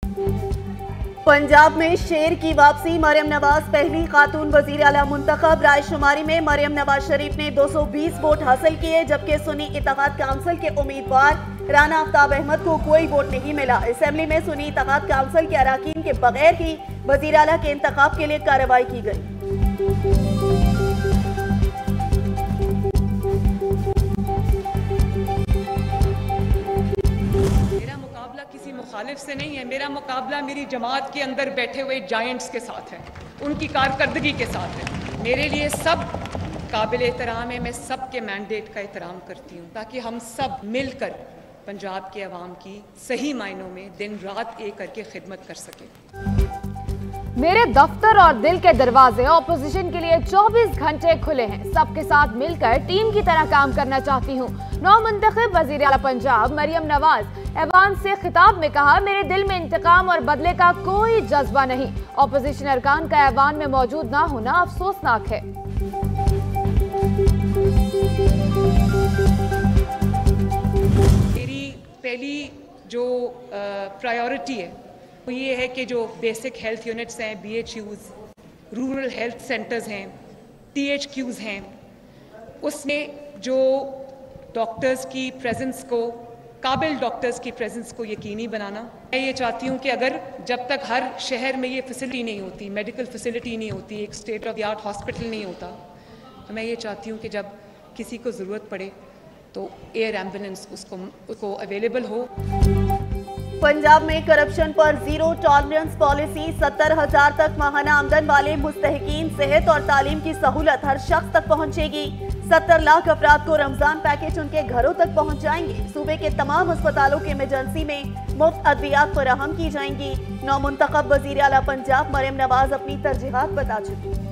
पंजाब में शेर की वापसी, मरियम नवाज पहली खातून वजीर आला मुंतखब। रायशुमारी में मरियम नवाज शरीफ ने 220 वोट हासिल किए, जबकि सुन्नी इत्तेहाद काउंसिल के उम्मीदवार राना आफ्ताब अहमद को कोई वोट नहीं मिला। असेंबली में सुन्नी इत्तेहाद काउंसिल के अराकीन के बगैर ही वजीर आला के इंतखाब के लिए कार्रवाई की गई। किसी मुखालिफ से नहीं है, मेरा मुकाबला मेरी जमात के अंदर बैठे हुए जायंट्स के साथ है, उनकी कारकर्दगी के साथ है। मेरे लिए सब काबिल एहतराम है, मैं सबके मैंडेट का एहतराम करती हूँ ताकि हम सब मिलकर पंजाब के अवाम की सही मायनों में दिन रात एक करके खिदमत कर सकें। मेरे दफ्तर और दिल के दरवाजे ऑपोजिशन के लिए 24 घंटे खुले हैं। सबके साथ मिलकर टीम की तरह काम करना चाहती हूँ। नौ मुंतखब वज़ीर आला पंजाब मरियम नवाज ऐवान से खिताब में कहा, मेरे दिल में इंतकाम और बदले का कोई जज्बा नहीं। ऑपोजिशन अरकान का ऐवान में मौजूद ना होना अफसोसनाक है। मेरी पहली जो प्रायोरिटी है वो ये है कि जो बेसिक हेल्थ यूनिट्स हैं, BHUs, रूरल हेल्थ सेंटर्स हैं, THQs हैं, उसमें जो डॉक्टर्स की प्रेजेंस को, काबिल डॉक्टर्स की प्रेजेंस को यकीनी बनाना। मैं ये चाहती हूँ कि अगर जब तक हर शहर में ये फैसिलिटी नहीं होती, मेडिकल फैसिलिटी नहीं होती, एक state of the art hospital नहीं होता, तो मैं ये चाहती हूँ कि जब किसी को ज़रूरत पड़े तो एयर एम्बुलेंस उसको अवेलेबल हो। पंजाब में करप्शन पर जीरो टॉलरेंस पॉलिसी, 70,000 तक माहाना आमदन वाले मुस्तहिकीन सेहत और तालीम की सहूलत हर शख्स तक पहुंचेगी। 70 लाख अफराद को रमजान पैकेज उनके घरों तक पहुंच जाएंगे। सूबे के तमाम अस्पतालों की इमरजेंसी में मुफ्त अद्वियात फराहम की जाएंगी। नौ मुंतखब वजीर आला पंजाब मरियम नवाज अपनी तरजीहात बता चुकी।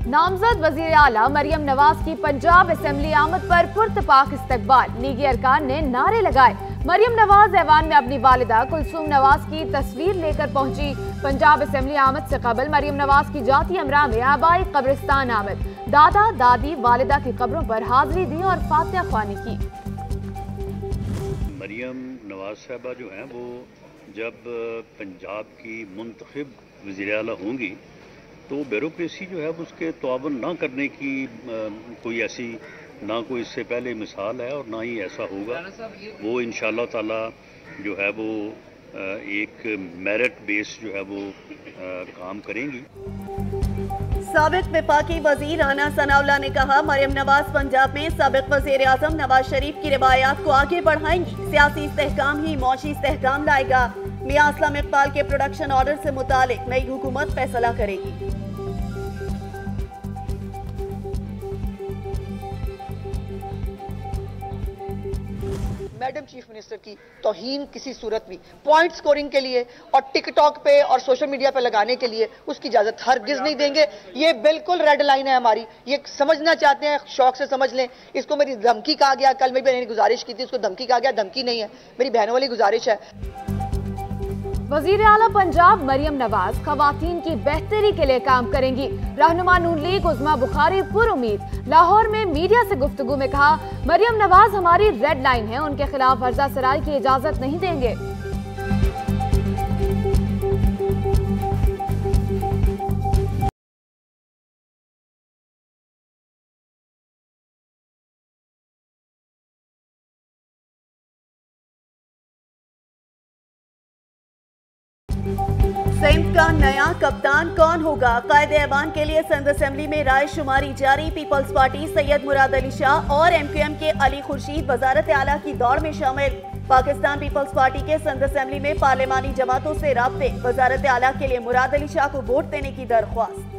नामजद वजीर आला मरियम नवाज की पंजाब असेंबली आमद पर पुरतपाक इस्तकबाल। लीगी अरकान ने नारे लगाए। मरियम नवाज ऐवान में अपनी वालिदा कुलसूम नवाज की तस्वीर लेकर पहुंची। पंजाब असेंबली आमद से कबल मरियम नवाज की जाती अमरा में आबाई कब्रिस्तान आमद। दादा दादी वालिदा की कब्रों पर हाजिरी दी और फातिहा ख्वानी की। मरियम नवाज साहबा जो हैं वो जब पंजाब की मुंतखब वज़ीर आला होंगी तो ब्यूरोक्रेसी जो है उसके तआवुन ना करने की कोई ऐसी ना कोई इससे पहले मिसाल है और ना ही ऐसा होगा। वो इंशाअल्लाह ताला जो है वो एक मेरिट बेस जो है वो काम करेंगी। साबिक वफाकी वजीर राना सनाउल्लाह ने कहा, मरियम नवाज पंजाब में साबिक वजीर आजम नवाज शरीफ की रिवायात को आगे बढ़ाएंगी। सियासी इस्तेहकाम ही मौशी इस्तेहकाम लाएगा। मियां असलम इकबाल के प्रोडक्शन ऑर्डर से मुतालिक नई हुकूमत फैसला करेगी। मैडम चीफ मिनिस्टर की तौहीन किसी सूरत भी पॉइंट स्कोरिंग के लिए और टिकटॉक पे और सोशल मीडिया पे लगाने के लिए उसकी इजाजत हरगिज नहीं देंगे। ये बिल्कुल रेड लाइन है हमारी। ये समझना चाहते हैं, शौक से समझ लें। इसको मेरी धमकी कहा गया, कल मैंने गुजारिश की थी, उसको धमकी कहा गया। धमकी नहीं है, मेरी बहनों वाली गुजारिश है। वजीर आला पंजाब मरियम नवाज खवातीन की बेहतरी के लिए काम करेंगी। रहनुमा नून लीग उज़मा बुखारी पुरुमीद लाहौर में मीडिया से गुफ्तगू में कहा, मरियम नवाज हमारी रेड लाइन है, उनके खिलाफ हर्जा सराई की इजाजत नहीं देंगे। सिंध का नया कप्तान कौन होगा? कायदे ऐवान के लिए सिंध असेंबली में राय शुमारी जारी। पीपल्स पार्टी सैयद मुराद अली शाह और MQM के अली खुर्शीद वजारत आला की दौड़ में शामिल। पाकिस्तान पीपल्स पार्टी के सिंध असेंबली में पार्लिमानी जमातों से राब्ते। वजारत आला के लिए मुराद अली शाह को वोट देने की दरख्वास्त।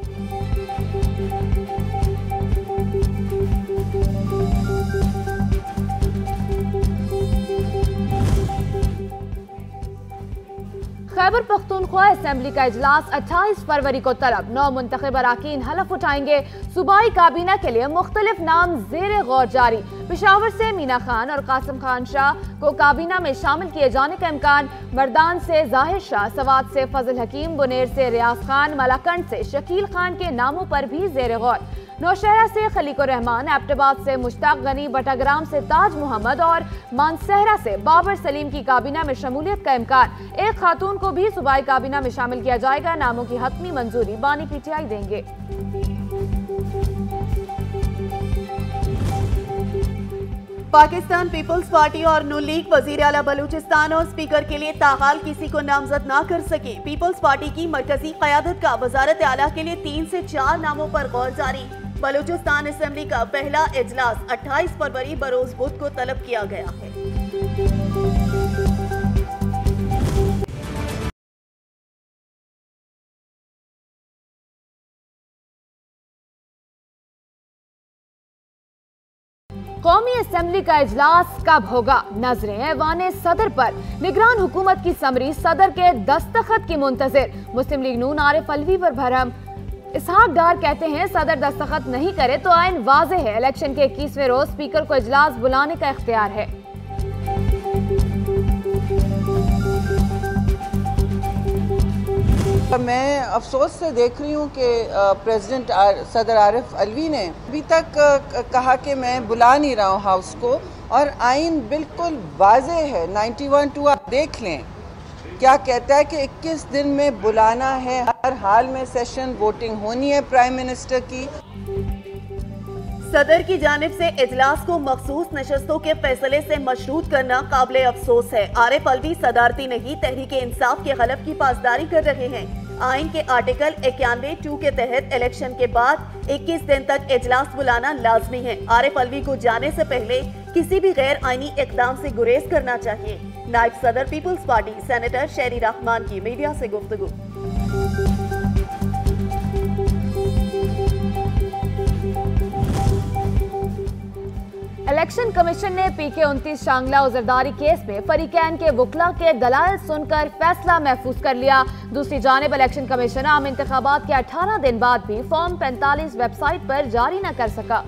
खैबर पख्तूनख्वा असेंबली का इजलास 28 फरवरी को तलब। 9 मुंतखब अराकीन हलफ उठाएंगे। सूबाई काबीना के लिए मुख्तलिफ नाम जेर गौर जारी। पेशावर से मीना खान और कासिम खान शाह को काबीना में शामिल किए जाने का इम्कान। मर्दान से जाहिर शाह, सवात से फजल हकीम, बुनेर से रियाज खान, मलाकंड से शकील खान के नामों पर भी जेर गौर। नौशहरा से खलीकुर रहमान, एबटाबाद से मुश्ताक गनी, बटाग्राम से ताज मोहम्मद और मानसहरा से बाबर सलीम की काबीना में शमूलियत का इम्कान। एक खातून को भी सूबाई काबीना में शामिल किया जाएगा। नामों की हतमी मंजूरी बानी पीटीआई देंगे। पाकिस्तान पीपल्स पार्टी और नून लीग वजीर आला बलूचिस्तान और स्पीकर के लिए ताहाल किसी को नामजद ना कर सके। पीपल्स पार्टी की मरकजी क़यादत का वजारत आला के लिए 3 से 4 नामों पर गौर जारी। बलूचिस्तान असेंबली का पहला इजलास 28 फरवरी बरोज बुध को तलब किया गया है। कौमी असेंबली का इजलास कब होगा? नजरें ऐवाने सदर पर। निगरान हुकूमत की समरी, सदर के दस्तखत की मुंतजिर। मुस्लिम लीग नून आरिफ अलवी पर भरम। इसहाक डार कहते हैं सदर दस्तखत नहीं करे तो आइन वाज़े है। इलेक्शन के 21वें रोज स्पीकर को इजलास बुलाने का इख्तियार है। मैं अफसोस से देख रही हूँ कि प्रेसिडेंट सदर आरिफ अलवी ने अभी तक कहा कि मैं बुला नहीं रहा हूँ हाउस को, और आइन बिल्कुल वाज़े है 91(2) आप देख लें क्या कहता है कि 21 दिन में बुलाना है। हर हाल में सेशन वोटिंग होनी है प्राइम मिनिस्टर की। सदर की जानिब से इजलास को मखसूस नशस्तों के फैसले से मशरूत करना काबिले अफसोस है। आरिफ अलवी सदारती नहीं तहरीके इंसाफ के गलब की पासदारी कर रहे हैं। आइन के आर्टिकल 91(2) के तहत इलेक्शन के बाद 21 दिन तक इजलास बुलाना लाजमी है। आरिफ अलवी को जाने से पहले किसी भी गैर आइनी इकदाम से गुरेज करना चाहिए। नायब सदर पीपल्स पार्टी सेनेटर शेरी रहमान की मीडिया से गुफ्तगू। इलेक्शन कमीशन ने PK-29 शांगला उजरदारी केस में फरीकैन के वकला के दलाइल सुनकर फैसला महफूज कर लिया। दूसरी जानिब इलेक्शन कमीशन आम इंतखाबात के 18 दिन बाद भी फॉर्म 45 वेबसाइट पर जारी न कर सका।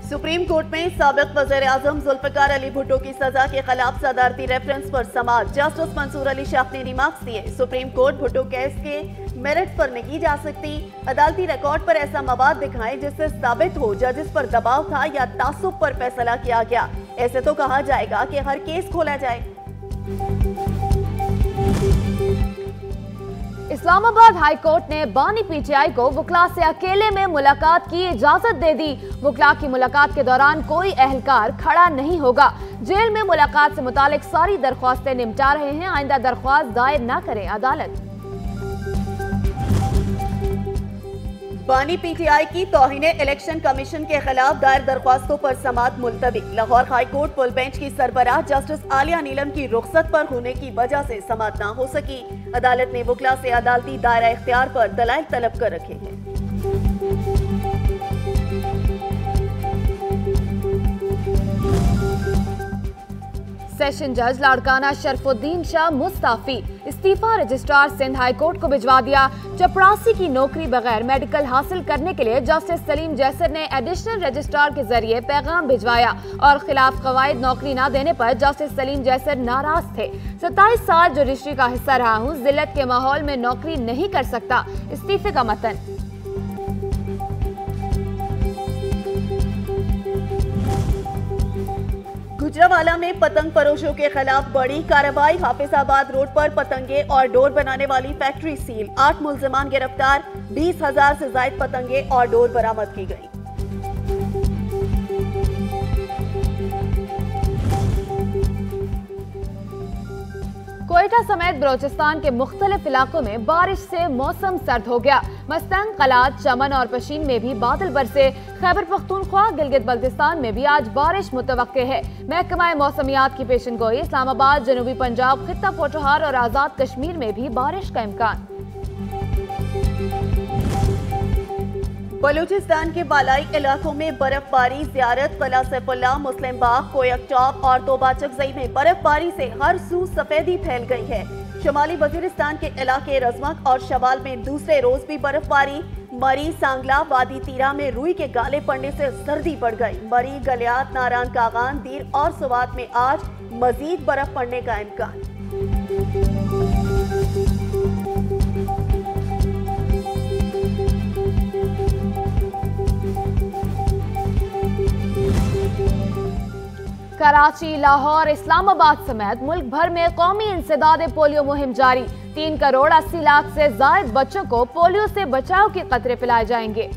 सुप्रीम कोर्ट में साबिक वज़ीर-ए-आज़म जुल्फ़िकार अली भुट्टो की सजा के खिलाफ सदारती रेफरेंस पर समाअत। जस्टिस मंसूर अली शाह ने रिमार्क्स दिए। सुप्रीम कोर्ट भुट्टो केस के मेरिट पर नहीं जा सकती। अदालती रिकॉर्ड पर ऐसा मवाद दिखाएं जिससे साबित हो जजिस पर दबाव था या तासुब पर फैसला किया गया। ऐसे तो कहा जाएगा कि हर केस खोला जाए। इस्लामाबाद हाई कोर्ट ने बानी पीटीआई को वकला से अकेले में मुलाकात की इजाजत दे दी। वकला की मुलाकात के दौरान कोई अहलकार खड़ा नहीं होगा। जेल में मुलाकात से मुतालिक सारी दरख्वास्तें निपटा रहे हैं। आइंदा दरख्वास्त दायर न करें अदालत। बानी पीटीआई की तौहीने इलेक्शन कमीशन के खिलाफ दायर दरख्वास्तों पर समाअत मुलतवी। Lahore high court full bench की सरबराह जस्टिस आलिया नीलम की रुखसत पर होने की वजह से समाअत न हो सकी। अदालत ने वकला से अदालती दायरा इख्तियार पर दलाइल तलब कर रखे हैं। सेशन जज लाड़काना शरफुद्दीन शाह मुस्ताफी। इस्तीफा रजिस्ट्रार सिंध हाई कोर्ट को भिजवा दिया। चपरासी की नौकरी बगैर मेडिकल हासिल करने के लिए जस्टिस सलीम जैसर ने एडिशनल रजिस्ट्रार के जरिए पैगाम भिजवाया और खिलाफ कवायद नौकरी न देने पर जस्टिस सलीम जैसर नाराज थे। 27 साल जुडिशरी का हिस्सा रहा हूँ, जिल्लत के माहौल में नौकरी नहीं कर सकता। इस्तीफे का मतन। गुजरावाला में पतंग फरोशों के खिलाफ बड़ी कार्रवाई। हाफिजाबाद रोड पर पतंगे और डोर बनाने वाली फैक्ट्री सील। 8 मुल्जिमान गिरफ्तार। 20,000 से ज्यादा पतंगे और डोर बरामद की गई। कोयटा समेत बलोचिस्तान के मुख्तलिफ इलाकों में बारिश से मौसम सर्द हो गया। मस्तंग, कलात, चमन और पशीन में भी बादल बरसे। खैबर पख्तूनख्वा, गिलगित बल्तिस्तान में भी आज बारिश मुतवक्के है। महकमा मौसमियात की पेशन गोई। इस्लामाबाद, जनूबी पंजाब, खित्ता पोठहार और आजाद कश्मीर में भी बारिश का इम्कान। बलूचिस्तान के बालाई इलाकों में बर्फबारी। ज़ियारत, किला सैफुल्लाह, मुस्लिम बाग, कोयक टॉप और तोबा चकजई में बर्फबारी से हर सू सफेदी फैल गई है। शुमाली वजीरिस्तान के इलाके रजमक और शवाल में दूसरे रोज भी बर्फबारी। मरी, सांगला, वादी तीरा में रुई के गाले पड़ने से सर्दी बढ़ गई। मरी, गलियात, नारायण कागान, दीर और सुवात में आज मजीद बर्फ पड़ने का इम्कान। कराची, लाहौर, इस्लामाबाद समेत मुल्क भर में कौमी इंसदाद पोलियो मुहिम जारी। 3 करोड़ 80 लाख से ज्यादा बच्चों को पोलियो से बचाव के कतरे पिलाए जाएंगे।